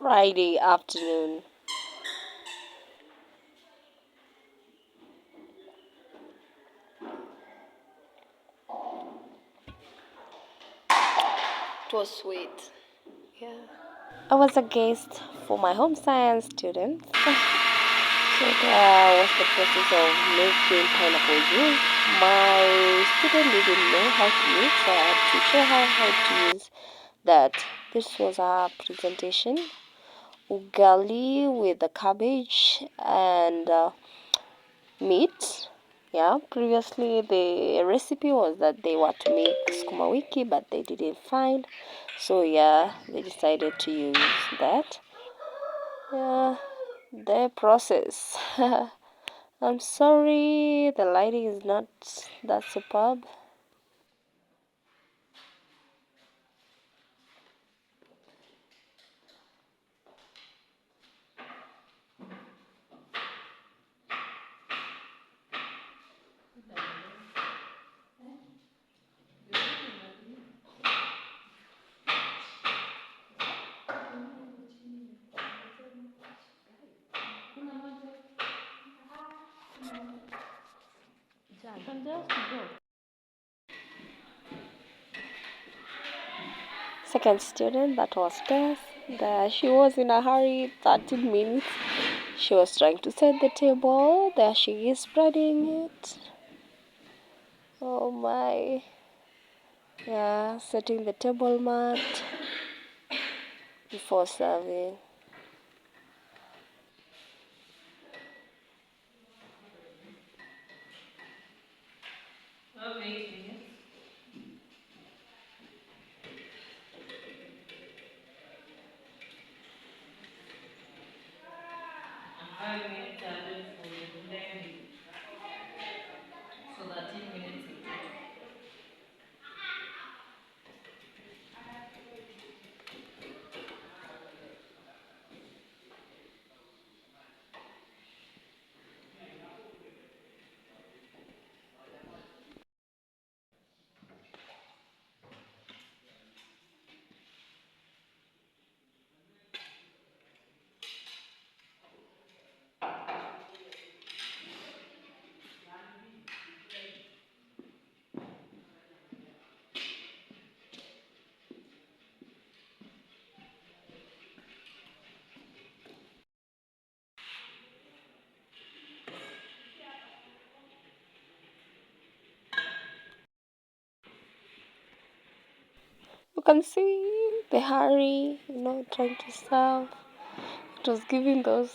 Friday afternoon. It was sweet. Yeah. I was a guest for my home science students. So there was the process of making pineapple juice. My student didn't know how to make, so I had to show her how to use that. This was our presentation. Ugali with the cabbage and meat. Yeah, previously the recipe was that they were to make sukuma wiki, but they didn't find. So yeah, they decided to use that. Yeah, the process. I'm sorry, the lighting is not that superb. Second student, that was Tess. She was in a hurry, 13 minutes. She was trying to set the table. There she is spreading it. Oh my. Yeah, setting the table mat before serving. Of 8 minutes. 5 minutes added for blending. So 13 minutes in total. You can see the hurry, trying to serve. It was giving those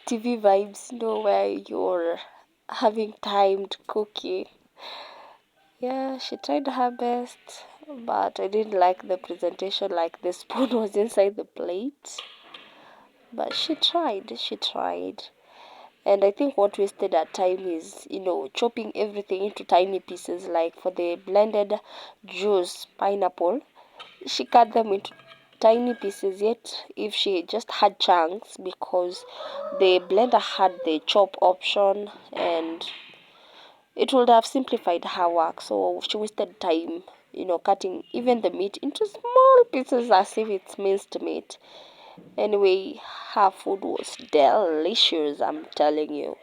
TV vibes, where you're having timed cooking. Yeah, she tried her best, but I didn't like the presentation, like the spoon was inside the plate. But she tried. And I think what wasted her time is, chopping everything into tiny pieces, like for the blended juice, pineapple. She cut them into tiny pieces, yet if she just had chunks, because the blender had the chop option, and it would have simplified her work. So she wasted time, cutting even the meat into small pieces as if it's minced meat. Anyway, her food was delicious, I'm telling you.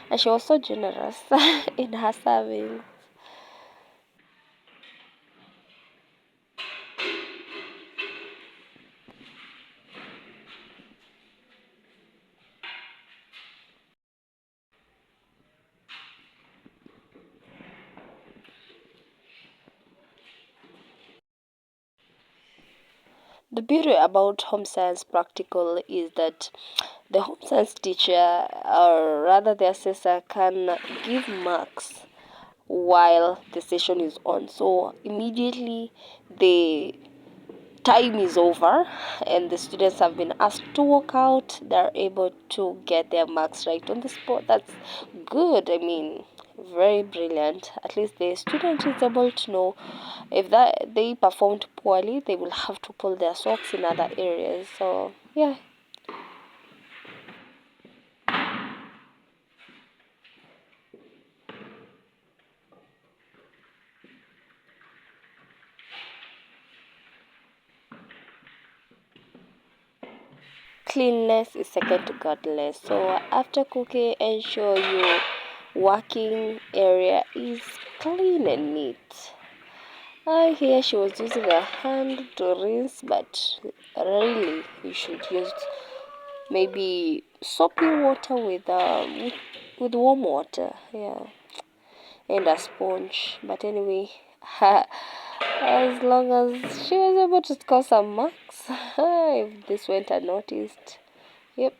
And she was so generous in her serving. The beauty about home science practical is that the home science teacher, or rather the assessor, can give marks while the session is on. So immediately the time is over and the students have been asked to walk out, they're able to get their marks right on the spot. That's good. I mean, very brilliant. At least the student is able to know if that they performed poorly, they will have to pull their socks in other areas. So yeah. cleanliness is second to godliness. So after cooking, ensure your working area is clean and neat. Here she was using a hand to rinse, but really you should use maybe soapy water with warm water, yeah, and a sponge. But anyway, as long as she was able to score some marks, if this went unnoticed, yep.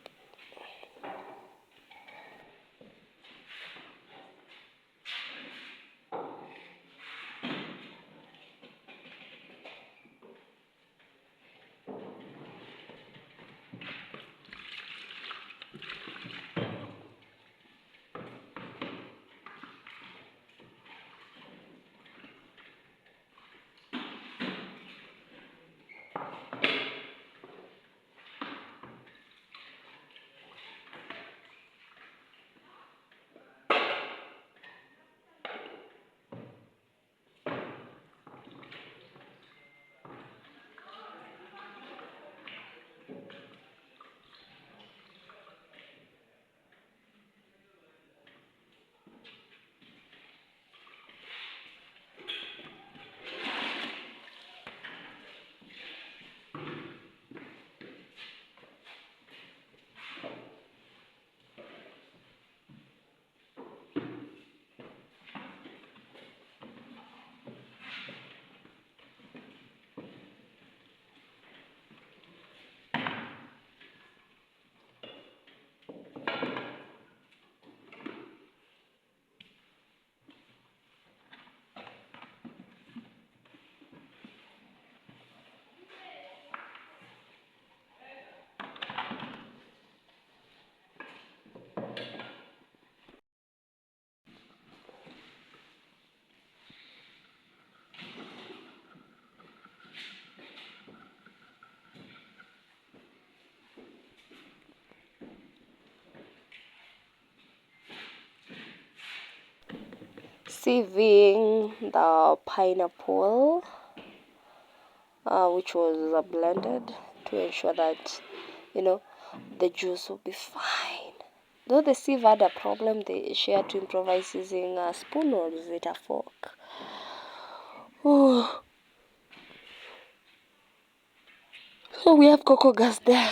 Sieving the pineapple, which was blended to ensure that the juice will be fine. Though the sieve had a problem, she had to improvise using a spoon, or is it a fork? Ooh. So we have cocoa gas there.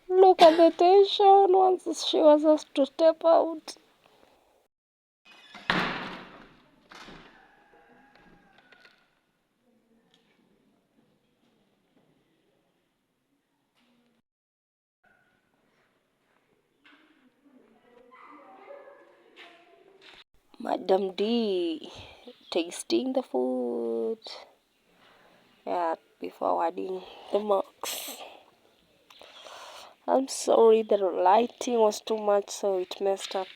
Look at the tension once she was asked to step out. Madam D tasting the food. Yeah, before adding the marks. I'm sorry, the lighting was too much, so it messed up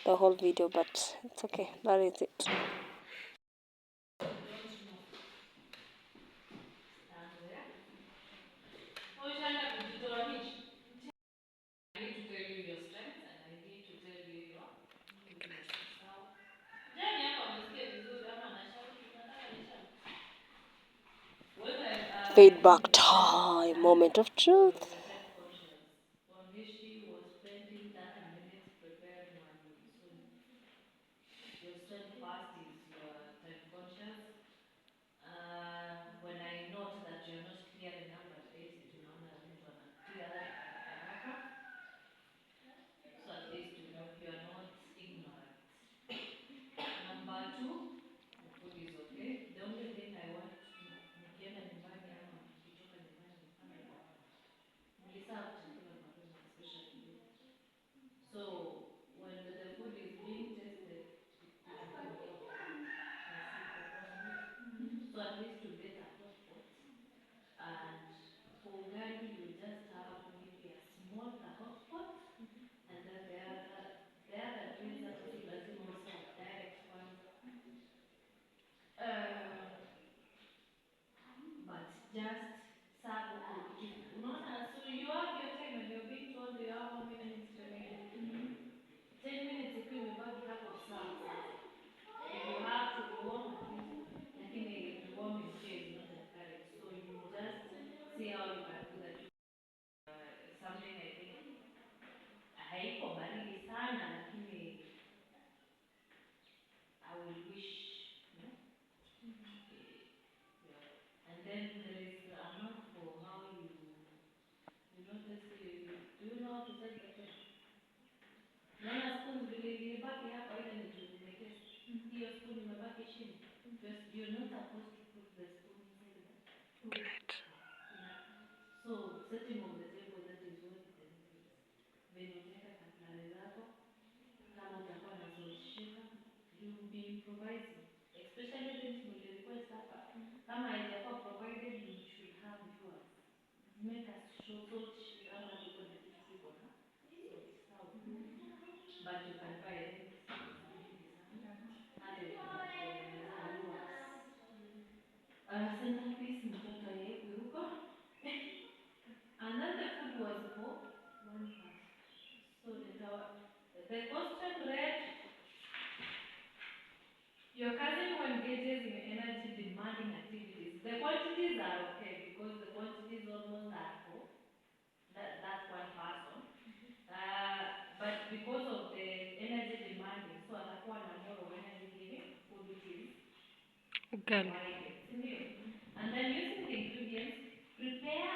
the whole video, but it's okay. That is it. I need to tell you your strengths and I need to tell you your weaknesses. Sawa? Jani hapa amesikia vizuri ama anashauti? Nataka nishout. Feedback time, moment of truth. The time conscious. Wangeshi was spending 30 minutes preparing one. So your strength first is your time conscious. When I note that you're not clear enough at 8, tunaona mtu anatia haraka. So at least you know you are not ignorant. Number 2, the food is okay. The only thing I want mkienda nyumbani ama mkitoka nyumbani mfanye mapema. Mliserve chakula mapema, especially you. So when the food is being tested, itakuwa moto. So at least to get a hot pot. And for ugali, you just have maybe a small hot pot. And then the other drinks that is lazima userve direct kwanza. But just serve huko unaona, so you have your time and you're being told you have how many minutes remaining. 10 minutes ikiwa imebaki hapo sawa sasa. If you have to rewarm at least, lakini rewarming here is not encouraged. So you just see how you can do that. Something I think haiko baridi sana, lakini I will wish, no? Yeah. And then there is a mark for how you notice, do you know how to set the tone? Naona spoon vile ilibaki hapa ile ni juu nimetest. Hiyo spoon imebaki chini. You're not supposed to put the spoon inside the so setting of the table, that is what it entails. Venye utaweka katlari zako, kama utakuwa na salt shaker, you'll be improvising. Especially drinks muli request hapa. Kama haijakuwa provided, you should have yours. Make a salt shaker ama tuko na kitu tuko na salt sawa. But you can buy anything mingi sana. Hata ukatengeneza yours. Centerpiece mtoto yekwe huko. And then the food was for one person. So the constant red, your cousin who engages in energy demanding activities. The quantities are okay because the quantities almost are for that one person. But because of the energy demanding, so atakuwa na more of energy giving food which is wide. And then using the ingredients, prepare,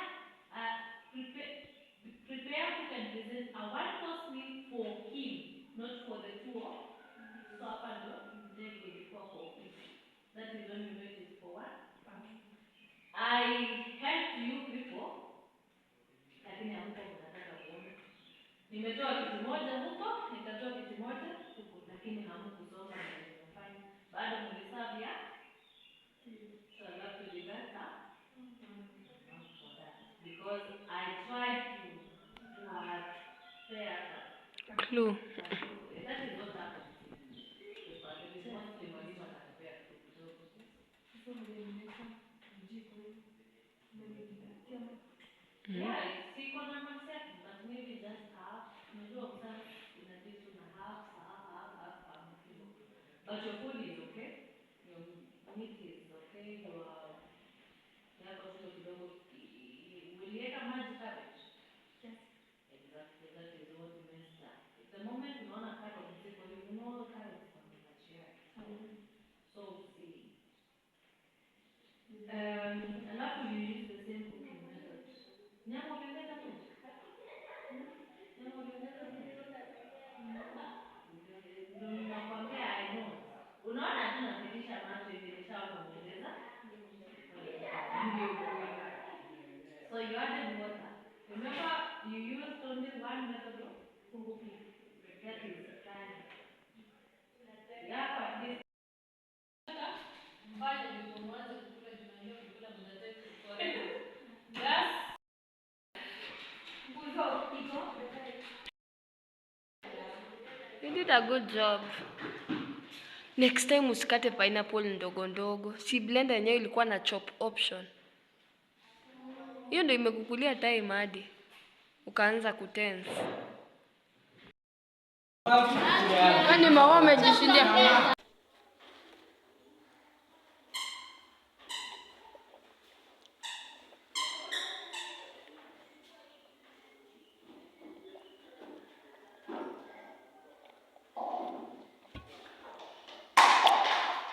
cook and present a one-course meal for him, not for the two. So hapa ndo mtego ilikuwa for him. That is when you know it is for one. I helped you people, lakini hamko mnataka kuona. Nimetoa kiti moja huko, nikatoa kiti moja huko, lakini hamkusoma vile nimefanya. Bado mlisavia. So I'll have to deduct a mark for that because I tried to spare a clue. That is what happens in the paper. Mostly mwalimu atakupea clue kidogo. Sasa mliniweka jiko hivi. Mlinidatia ma. Yeah, it's economic set, but maybe just half. Unajua msana inajitu na half. But your food is okay. Your meat is okay. Your yako tuko kidogo. Uliweka maji cabbage. Yes. Exactly, that is what messed up. The moment unaona carrot ziko hivi, you know carrots kwa maji yake. So see. Alafu you use the same cooking method. Nyama uliongeza maji? Nyama uliongeza maji? Ndio nakwambia I know. did a good job. Next time usikate pineapple ndogo ndogo. Si blender yenyewe ilikuwa na chop option. Hiyo ndio imekukulia time hadi ukaanza kutense. Kwani mama umejishindia?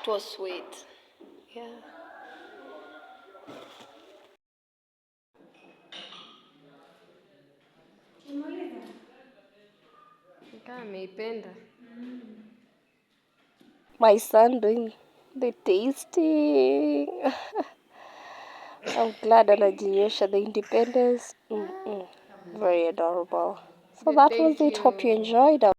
It was sweet. Yeah. Ameipenda. My son doing the tasting. I'm glad anajinyesha the independence. Very adorable. So that was it. Hope you enjoyed.